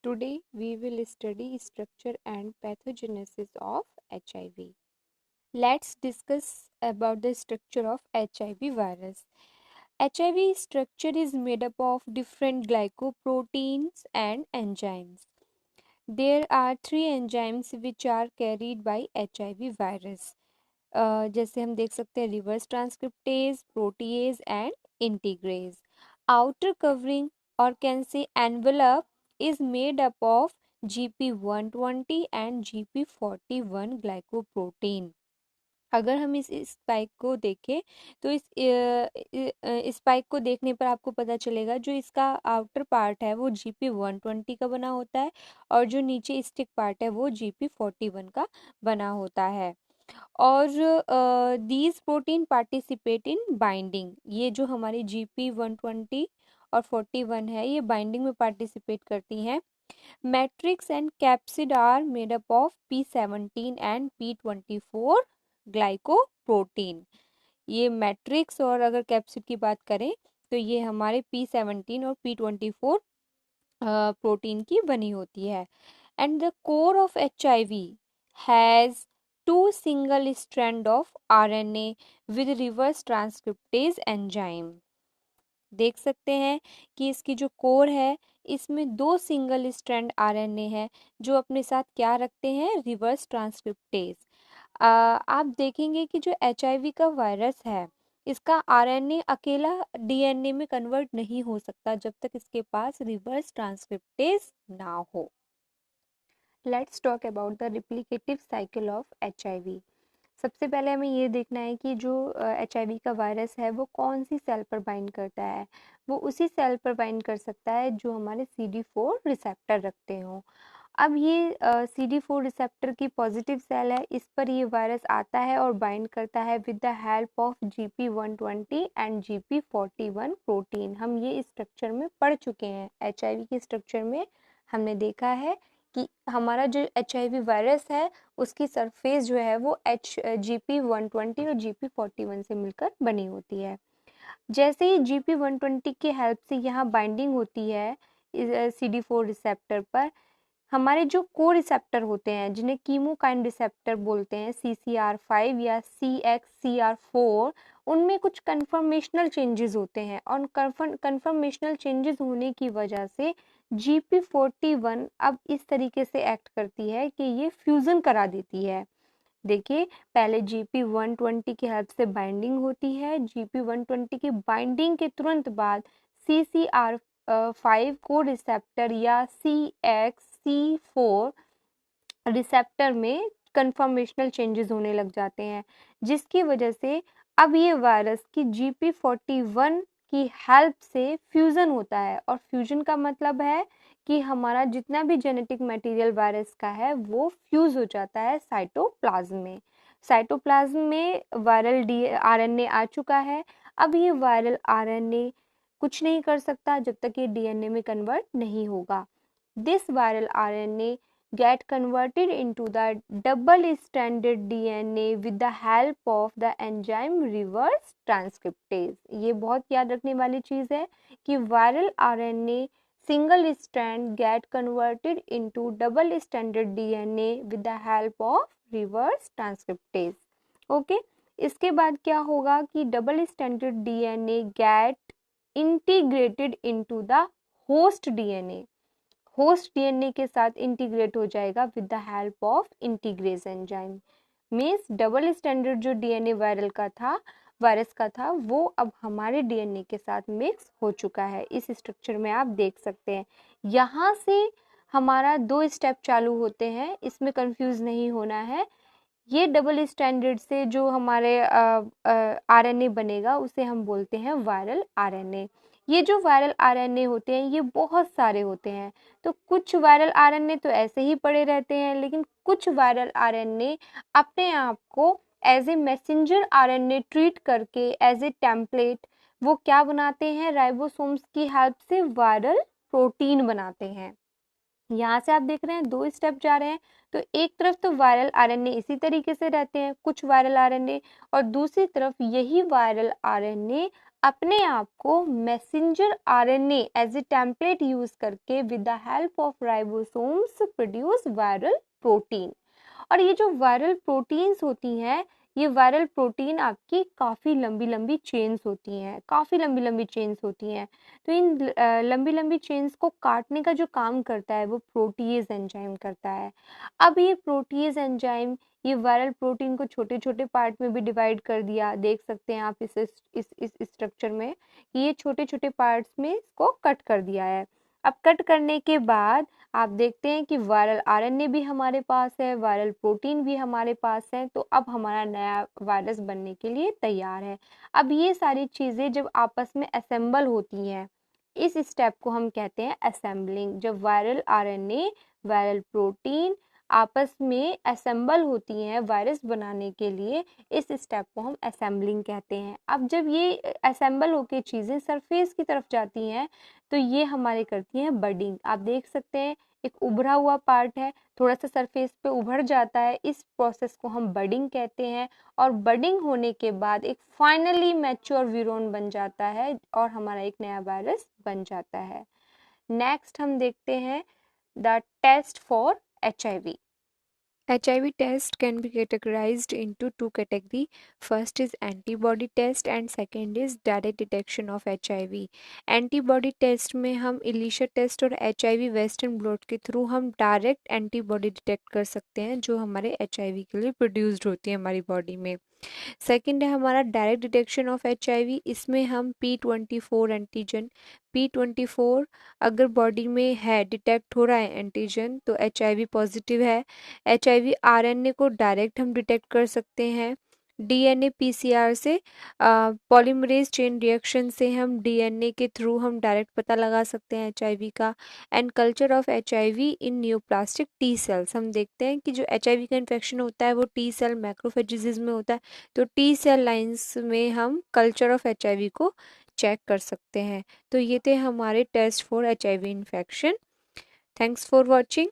Today we will study structure and pathogenesis of HIV. Let's discuss about the structure of HIV virus. HIV structure is made up of different glycoproteins and enzymes. There are three enzymes which are carried by HIV virus. जैसे हम देख सकते हैं reverse transcriptase, protease and integrase. Outer covering और कैन से envelope is made up of GP120 and GP41 glycoprotein. अगर हम इस स्पाइक को देखें तो इस स्पाइक को देखने पर आपको पता चलेगा जो इसका आउटर पार्ट है वो GP120 का बना होता है और जो नीचे स्टिक पार्ट है वो GP41 का बना होता है. और these protein participate in binding. ये जो हमारी GP120 और 41 है ये बाइंडिंग में पार्टिसिपेट करती हैं. Matrix and capsid are made up of P17 and P24 glycoprotein. ये मैट्रिक्स और अगर कैप्सिड की बात करें तो ये हमारे P17 और P24 प्रोटीन की बनी होती है. And the core of HIV has 2 single strand of RNA with reverse transcriptase enzyme. देख सकते हैं कि इसकी जो कोर है इसमें 2 सिंगल स्ट्रैंड RNA है जो अपने साथ क्या रखते हैं, रिवर्स ट्रांसक्रिप्टेज. आप देखेंगे कि जो HIV का वायरस है इसका RNA अकेला DNA में कन्वर्ट नहीं हो सकता जब तक इसके पास रिवर्स ट्रांसक्रिप्टेज ना हो. Let's talk about the replicative cycle of HIV. सबसे पहले हमें ये देखना है कि जो HIV का वायरस है वो कौन सी सेल पर बाइंड करता है. वो उसी सेल पर बाइंड कर सकता है जो हमारे CD4 रिसेप्टर रखते हों. अब ये CD4 रिसेप्टर की पॉजिटिव सेल है, इस पर ये वायरस आता है और बाइंड करता है with the help of GP120 and GP41 protein. हम ये स्ट्रक्चर में पढ़ चुके हैं. HIV के स्ट्रक्चर में हमने देखा है कि हमारा जो HIV वायरस है उसकी सरफेस जो है वो GP120 और GP41 से मिलकर बनी होती है. जैसे ही GP120 की हेल्प से यहाँ बाइंडिंग होती है CD4 रिसेप्टर पर, हमारे जो को रिसेप्टर होते हैं जिन्हें कीमोकाइन रिसेप्टर बोलते हैं, CCR5 या CXCR4, उनमें कुछ कन्फर्मेशनल चेंजेस होते हैं और कन्फर्मेशनल चेंजेस होने की वजह से GP41 अब इस तरीके से एक्ट करती है कि ये फ्यूज़न करा देती है. देखिए पहले GP120 की हेल्प से बाइंडिंग होती है. GP120 की बाइंडिंग के तुरंत बाद CCR5 को रिसेप्टर या CXC4 रिसेप्टर में कन्फर्मेशनल चेंजेस होने लग जाते हैं जिसकी वजह से अब ये वायरस की GP41 की हेल्प से फ्यूज़न होता है. और फ्यूजन का मतलब है कि हमारा जितना भी जेनेटिक मटेरियल वायरस का है वो फ्यूज़ हो जाता है साइटोप्लाज्म में. साइटोप्लाज्म में वायरल RNA आ चुका है. अब ये वायरल RNA कुछ नहीं कर सकता जब तक ये DNA में कन्वर्ट नहीं होगा. This viral RNA get converted into the double-stranded DNA with the help of the enzyme reverse transcriptase. ये बहुत याद रखने वाली चीज़ है कि viral RNA single strand get converted into double-stranded DNA with the help of reverse transcriptase. Okay इसके बाद क्या होगा कि double-stranded DNA get integrated into the host DNA. Host DNA के साथ इंटीग्रेट हो जाएगा with the help of integrase enzyme. Means double standard जो DNA वायरस का था वो अब हमारे DNA के साथ मिक्स हो चुका है. इस स्ट्रक्चर में आप देख सकते हैं. यहाँ से हमारा 2 स्टेप चालू होते हैं, इसमें कंफ्यूज नहीं होना है. ये डबल स्टैंडर्ड से जो हमारे RNA बनेगा उसे हम बोलते हैं वायरल RNA. ये जो वायरल RNA होते हैं ये बहुत सारे होते हैं. तो कुछ वायरल RNA तो ऐसे ही पड़े रहते हैं लेकिन कुछ वायरल RNA अपने आप को as a messenger RNA treat करके एज ए टेम्पलेट वो क्या बनाते हैं, राइबोसोम्स की हेल्प से वायरल प्रोटीन बनाते हैं. यहाँ से आप देख रहे हैं 2 स्टेप जा रहे हैं. तो एक तरफ तो वायरल RNA इसी तरीके से रहते हैं कुछ वायरल RNA, और दूसरी तरफ यही वायरल RNA अपने आप को messenger RNA as a template use करके with the help of ribosomes produce viral protein. और ये जो वायरल प्रोटीन्स होती हैं, ये वायरल प्रोटीन आपकी काफ़ी लंबी लंबी चेन्स होती हैं, काफ़ी लंबी लंबी चेन्स होती हैं। तो इन लंबी लंबी चेन्स को काटने का जो काम करता है वो प्रोटीज एंजाइम करता है। अब ये प्रोटीज एंजाइम ये वायरल प्रोटीन को छोटे छोटे पार्ट में भी डिवाइड कर दिया, देख सकते हैं आप इस स्ट्रक्चर में कि ये छोटे छोटे पार्ट्स में इसको कट कर दिया है। अब कट करने के बाद आप देखते हैं कि वायरल आरएनए भी हमारे पास है, वायरल प्रोटीन भी हमारे पास है, तो अब हमारा नया वायरस बनने के लिए तैयार है। अब ये सारी चीज़ें जब आपस में असेंबल होती हैं, इस स्टेप को हम कहते हैं असेंबलिंग। जब वायरल आरएनए, वायरल प्रोटीन आपस में असेंबल होती हैं वायरस बनाने के लिए, इस स्टेप को हम असेंबलिंग कहते हैं। अब जब ये असेंबल होकर चीज़ें सरफेस की तरफ जाती हैं तो ये हमारे करती हैं बडिंग। आप देख सकते हैं एक उभरा हुआ पार्ट है, थोड़ा सा सरफेस पे उभर जाता है, इस प्रोसेस को हम बडिंग कहते हैं। और बडिंग होने के बाद एक फाइनली मैच्योर वीरोन बन जाता है और हमारा एक नया वायरस बन जाता है। नेक्स्ट हम देखते हैं the test for HIV. HIV test can be categorized into two categories. First is antibody test and second is direct detection of HIV. Antibody test में हम इलिशा टेस्ट और HIV वेस्टर्न ब्लॉट के थ्रू हम direct antibody detect कर सकते हैं जो हमारे HIV के लिए प्रोड्यूस्ड होती है हमारी बॉडी में। सेकंड है हमारा डायरेक्ट डिटेक्शन ऑफ HIV। इसमें हम P24 एंटीजन, P24 अगर बॉडी में है, डिटेक्ट हो रहा है एंटीजन, तो HIV पॉजिटिव है। HIV RNA को डायरेक्ट हम डिटेक्ट कर सकते हैं। DNA PCR से पॉलीमरेज चेन रिएक्शन से हम DNA के थ्रू हम डायरेक्ट पता लगा सकते हैं HIV का। And culture of HIV in neoplastic T cells, हम देखते हैं कि जो HIV का इन्फेक्शन होता है वो T सेल मैक्रोफेजेस में होता है, तो T सेल लाइंस में हम कल्चर ऑफ HIV को चेक कर सकते हैं। तो ये थे हमारे test for HIV infection. Thanks for watching.